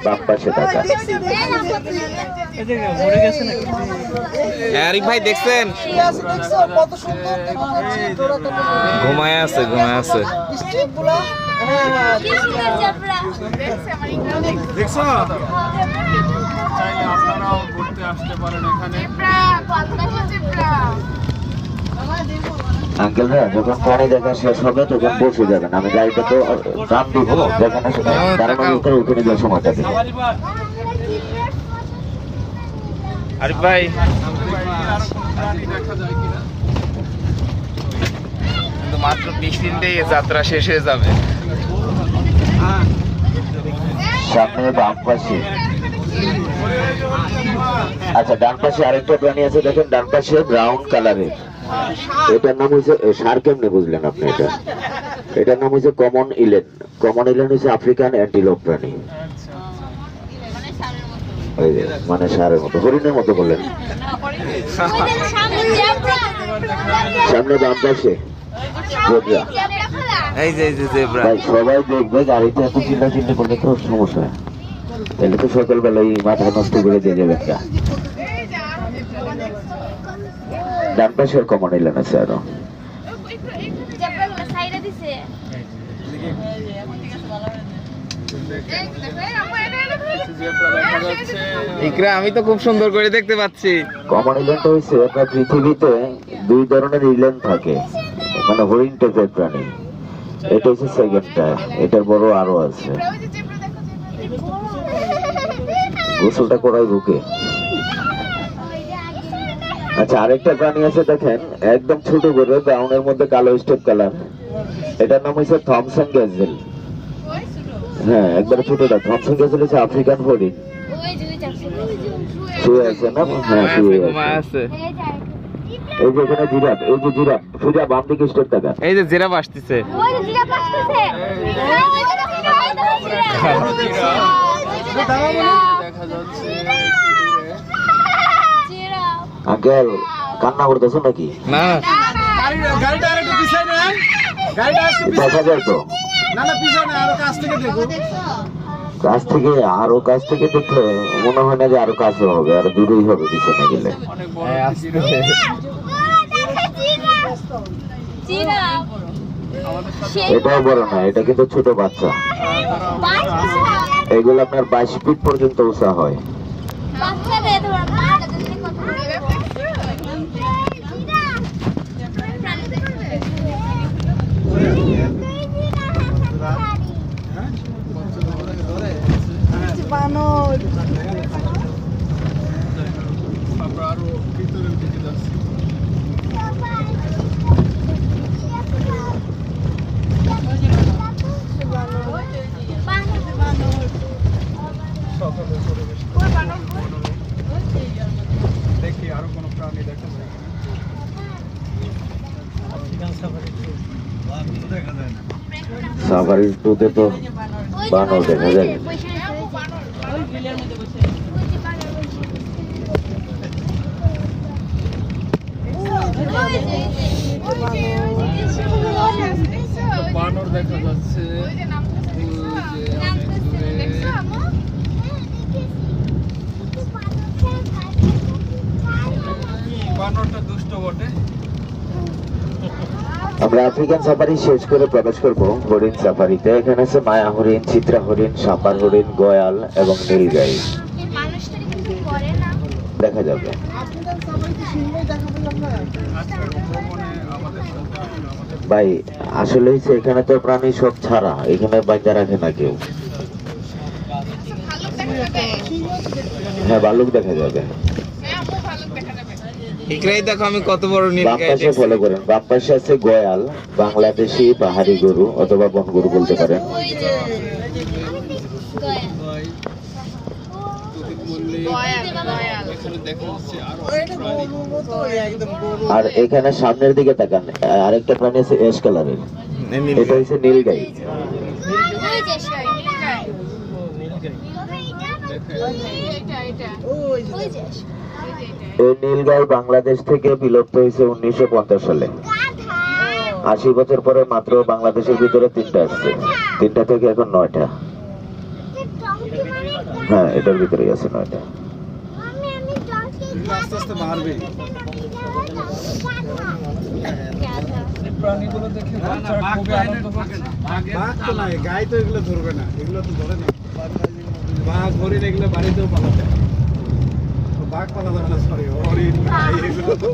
বাম পাশে টাকা। আরিফ ভাই দেখছেন? ঘুমায় আছে, ঘুমায় আছে। দেখছো? চাইলে আপনারাও ঘুরতে আসতে পারেন এখানে। আঙ্কেলরা যখন প্রাণী দেখা শেষ হবে তখন বসে যাবেন, আমি গাড়িটা তো টান দিব, যেখানে দাঁড়ানোর ভিতরে ওখানে যাওয়ার সময়টা দেবো। আরিফ ভাই কিন্তু মাত্র 20 মিনিটেই যাত্রা শেষ হয়ে যাবে। সামনে বাম পাশে, আচ্ছা ডান পাশে আরেকটা প্রাণী আছে দেখেন, ডান পাশে ব্রাউন কালারের, এটার নাম হচ্ছে সার। কেমনে বুঝলেন আপনি? এটার নাম হচ্ছে কমন ইলেন। কমন ইলেন হচ্ছে আফ্রিকান অ্যান্টিলোপ প্রাণী, মানে ষাঁড়ের মতো, হরিণের মতো বললেন। সামনে বাম পাশে জেব্রা। এই যে জেব্রা। সবাই দেখবে গাড়িতে এত চিল্লা চিল্লি করলে তো সমস্যা, তাহলে তো সকালবেলায় মাথা নষ্ট করে দিয়ে যাবে। ডান পাশের কমন ইলেন আছে আরো। ইকরা আমি তো খুব সুন্দর করে দেখতে পাচ্ছি। কমন ইলেনটা হচ্ছে আপনার পৃথিবীতে দুই ধরনের ইলেন থাকে, মানে হরিণ টাইপের প্রাণী। এটা হচ্ছে সেকেন্ডটা, এটার বড় আরো আছে। গোসলটা করাই বুকে। আচ্ছা আরেকটা প্রাণী আছে দেখেন, একদম ছোট করে ব্রাউনের মধ্যে কালো স্টেপ কালার, এটার নাম হচ্ছে থমসন গ্যাজেল। হ্যাঁ একবার ছোটটা। থমসন গ্যাজেল হচ্ছে আফ্রিকান হরিণ। শুয়ে আছে না? হ্যাঁ শুয়ে আছে। এই যে এখানে জিরাফ, এই যে জিরাফ, সোজা বাম দিকে স্টেপ টাকা। এই যে জিরাফ আসতেছে। আঙ্কেল কান্না করতেছো নাকি? না গাড়িটা আরেকটু পিছাই নেন, গাড়িটা একটু দেখা যায় তো? না না পিছনে আরো কাছ থেকে দেখো। কাছ থেকে, আরো কাছ থেকে দেখলে মনে হয় না যে আরো কাছে হবে, আরো দূরেই হবে পিছনে গেলে। এটাও বড় না, এটা কিন্তু ছোট বাচ্চা। এগুলো আপনার 22 ফিট পর্যন্ত উঁচা হয়। আমরা আরো ভিতরের দিকে যাচ্ছি। দেখি আরো কোনো প্রাণী দেখা যায় সাফারি টুতে তো বানর দেখা যায়। বানর দেখা যাচ্ছে। বানরটা দুষ্ট বটে। আমরা আফ্রিকান সাফারি শেষ করে প্রবেশ করবো হরিণ সাফারিতে। এখানে আছে মায়া হরিণ, চিত্রা হরিণ, সাপার হরিণ, গয়াল এবং নীলগাই দেখা যাবে। ভাই আসলে হচ্ছে এখানে তো প্রাণী সব ছাড়া, এখানে বাইন্দা রাখে না কেউ। হ্যাঁ ভাল্লুক দেখা যাবে। ইকরাই দেখো আমি কত বড় বাম পাশে ফলো করেন, বাম পাশে আছে গয়াল, বাংলাদেশি পাহাড়ি গরু অথবা বন গরু বলতে পারেন। আর এখানে সামনের দিকে তাকান, আরেকটা প্রাণী আছে অ্যাশ কালারের, এটা হচ্ছে নীলগাই। এই নীলগাই বাংলাদেশ থেকে বিলুপ্ত হয়েছে 1950 সালে। 80 বছর পরে মাত্র বাংলাদেশের ভিতরে 3টা আসছে, 3টা থেকে এখন 9টা। হ্যাঁ এটার ভিতরেই আছে নয়টা। এগুলো আস্তে আস্তে বাড়বে। প্রাণীগুলো দেখে বাচ্চারা খুবই আনন্দ পাচ্ছে। বাঘ তো নাই, গাই তো এগুলো ধরবে না, এগুলো তো ধরে না। বাঘ হরিণ এগুলো বাড়িতেও পালাতে, বাঘ পালা যাবে না, সরি হরিণ গাই এগুলো তো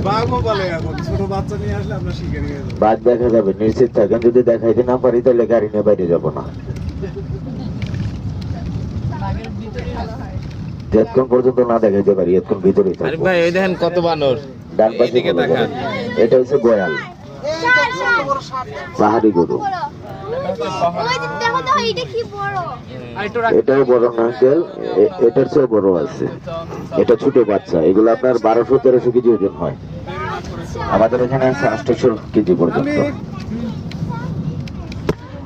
বাঘও পালে। এখন ছোট বাচ্চা নিয়ে আসলে আমরা শিখে নিয়ে যাবো। বাঘ দেখা যাবে, নিশ্চিত থাকেন। যদি দেখাইতে না পারি তাহলে গাড়ি নিয়ে বাইরে যাবো না। যতক্ষণ পর্যন্ত না দেখাইতে পারি এতক্ষণ ভিতরেই আরে থাকবো। ভাই ওই দেখেন কত বানর। ডান পাশে এইদিকে কোনো দেখান। গরু। এটা হচ্ছে গয়াল, পাহাড়ি গরু। এটাও বড় না আঙ্কেল, এটার চেয়ে বড় আছে। এটা ছোট বাচ্চা, এগুলো আপনার 1200-1300 কেজি ওজন হয়। আমাদের এখানে আছে 800 কেজি পর্যন্ত।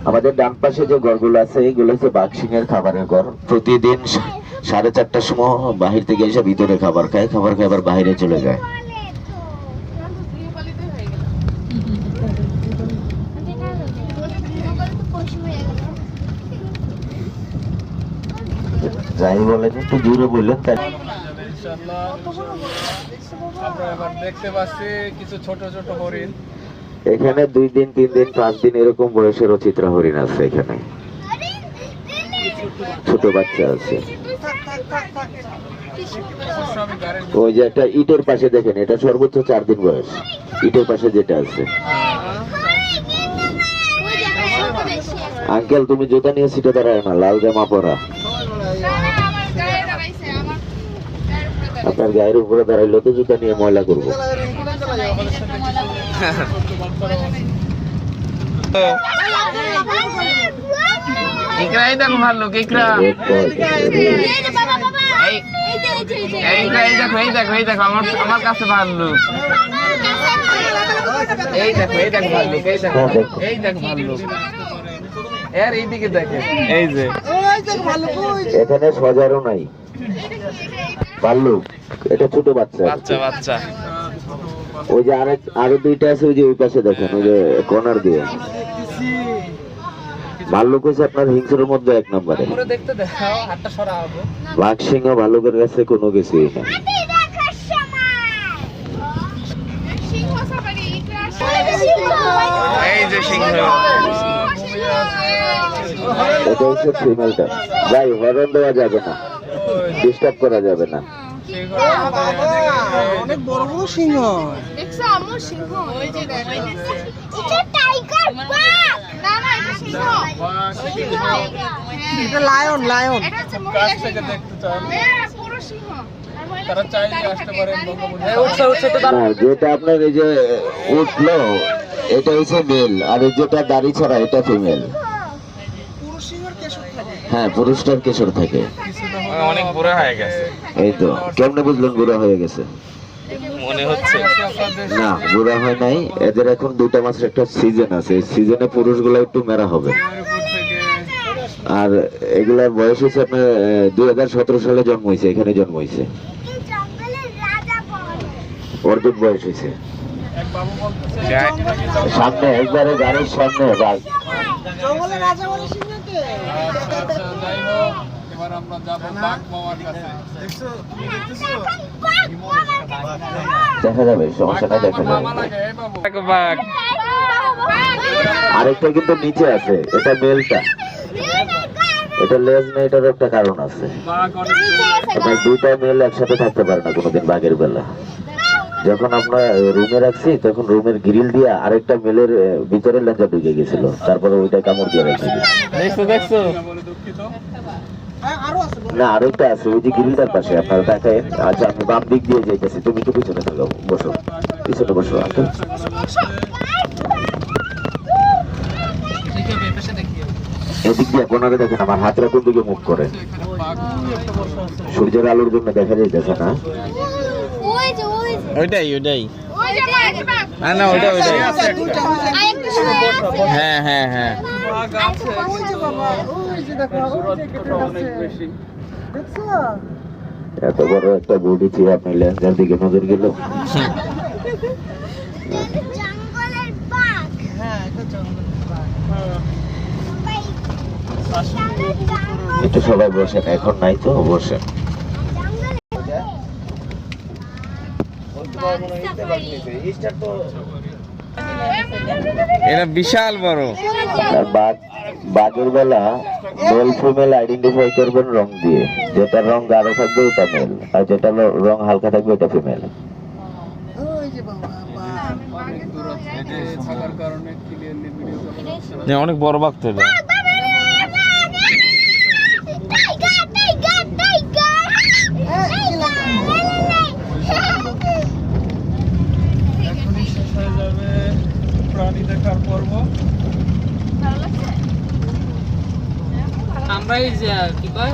আমাদের ডান পাশে যে ঘরগুলো আছে এগুলো হচ্ছে বাঘ সিংহের খাবারের ঘর। প্রতিদিন 4:30টার সময় বাহির থেকে এসে ভিতরে খাবার খায়, খাবার খায় আবার বাইরে চলে যায়। যাই বলেন একটু দূরে বললেন তাই। ইনশাআল্লাহ আমরা এবার দেখতে পাচ্ছি কিছু ছোট ছোট হরিণ। এখানে 2 দিন 3 দিন 5 দিন এরকম বয়সের চিত্রা হরিণ আছে এখানে, ছোট বাচ্চা আছে। অবশ্য আমি গাড়ির ওই যে একটা ইটের পাশে দেখেন, এটা সর্বোচ্চ 4 দিন বয়স। ইটের পাশে যেটা আছে। আঙ্কেল তুমি জুতা নিয়ে সিটে দাঁড়ায় না, লাল জামা পরা। আপনার গায়ের উপরে দাঁড়াইলে তো জুতা নিয়ে ময়লা করবো। ইকরা এই দেখো ভাল্লুক, ইকরা এই দেখো আমার কাছে ভাল্লুক। এই দেখো ভাল্লুক, এই দেখো ভাল্লুক। এর এইদিকে দেখেন, এই যে এখানে সজারও নাই ভাল্লুক, এটা ছোট বাচ্চা। বাচ্চা ওই যে আরো 2টা আছে, ওই যে ওই পাশে দেখেন, ওই যে কর্নার দিয়ে। ভাল্লুক হচ্ছে আপনার হিংস্রের মধ্যে 1 নম্বরে। পুরো দেখতে দেখাও, হাতটা সরা হবে। বাঘ সিংহ ভাল্লুকের কাছে কোনো কিছুই না। এই যে সিংহ। এটা হচ্ছে ফিমেলটা। যাই হরণ দেওয়া যাবে না, ডিস্টার্ব করা যাবে না। অনেক বড় বড় সিংহ। দেখছো আম্মু সিংহ, ওই যে দেখো এটা টাইগার বাঘ না না এটা সিংহ, এটা লায়ন, লায়ন। এটা হচ্ছে কাছ থেকে দেখতে চান, হ্যাঁ পুরো সিংহ। তারা চাইলে আসতে পারেন বঙ্গবন্ধু। না, যেটা আপনার এই যে উঠলো এটা হচ্ছে মেল, আর এই যেটা দাড়ি ছড়া এটা ফিমেল। হ্যাঁ পুরুষটার কেশর থাকে। অনেক বুড়া হয়ে গেছে এই তো কেমনে বুঝলেন বুড়া হয়ে গেছে? মনে হচ্ছে। না বুড়া হয় নাই, এদের এখন 2টা মাসের একটা সিজন আছে, এই সিজনে পুরুষগুলো একটু মেরা হবে। আর এগুলার বয়স হচ্ছে আপনার 2017 সালে জন্ম হয়েছে, এখানে জন্ম হয়েছে। অর্ধেক বয়স হয়েছে। সামনে একবারে গাড়ির সামনে বাঘ। জঙ্গলের রাজা বলে সিংহকে। আচ্ছা যাই হোক, এবার আমরা যাবো বাঘ মামার কাছে। দেখছো দেখা যাবে, সমস্যা নাই, দেখা মামা যাবে। লাগে, এই বাবু। দেখো বাঘ। আরেকটা কিন্তু নিচে আছে, এটা মেলটা। এটা লেজ না, এটার একটা কারণ আছে। বাঘ অনেক আপনার 2টা মেল একসাথে থাকতে পারে না কোনোদিন বাঘের বেলা। যখন আমরা রুমে রাখছি তখন রুমের গ্রিল দিয়ে আরেকটা মেলের ভিতরে লেজা ঢুকে গেছিল, তারপরে ওইটা কামড় দিয়ে রেখে দিয়েছে। দেখছো বলে দুঃখিত। আরো আছে। না আরেকটা আছে ওই যে গ্রিলটার পাশে, আপনারা দেখেন। আচ্ছা আমি বাম দিক দিয়ে যাইতেছি, তুমি একটু পিছনে থাকো, বসো পিছনে বসো। আঙ্কেল এদিক দিয়ে কোনারে দেখেন, আমার হাতটা কোন দিকে মুখ করে, সূর্যের আলোর জন্য দেখা যাইতেছে না। ওই যে ওইটাই ওই যে বাঘ, না না ওইটা আরেকটা সিংহ আছে। হ্যাঁ বাঘ আছে, ওই যে বাবা, ওই যে দেখো, ওই যে কেটে অনেক আছে। বেশি। দেখছো? এত বড় একটা বডি ছিল, আপনি লেন্সের দিকে নজর গেল। এটা জঙ্গলের বাঘ। হ্যাঁ, এটা জঙ্গলের বাঘ। একটু সবাই বসেন, এখন নাই তো বসেন। এটা বিশাল বড়। আর বাঘের বেলা মেল ফিমেল আইডেন্টিফাই করবেন রং দিয়ে, যেটা রং গাঢ় থাকবে এটা মেল, আর যেটা রং হালকা থাকবে এটা ফিমেল। অনেক দূরত্বে থাকার কারণে ক্লিয়ারলি ভিডিও করা যাচ্ছে না। অনেক বড় বাঘ তো এটা। এখনই শেষ হয়ে যাবে প্রাণী দেখার পর্ব। আমরাই যে কি কয়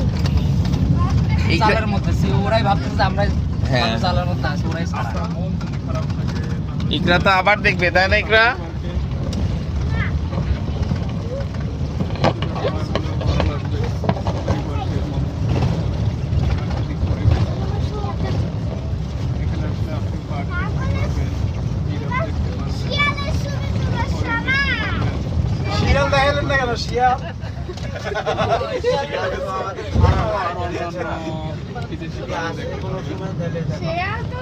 জালের মধ্যে আছি, ওরাই ভাবতেছে যে আমরা হ্যাঁ। জালের মধ্যে আছি, ওরাই ছাড়া। আপনার মন যদি খারাপ থাকে, ইকরা তো আবার দেখবে, তাই না ইকরা? শিয়াল দেখালেন না কেন? শিয়াল সে তো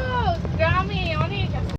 গ্রামে অনেক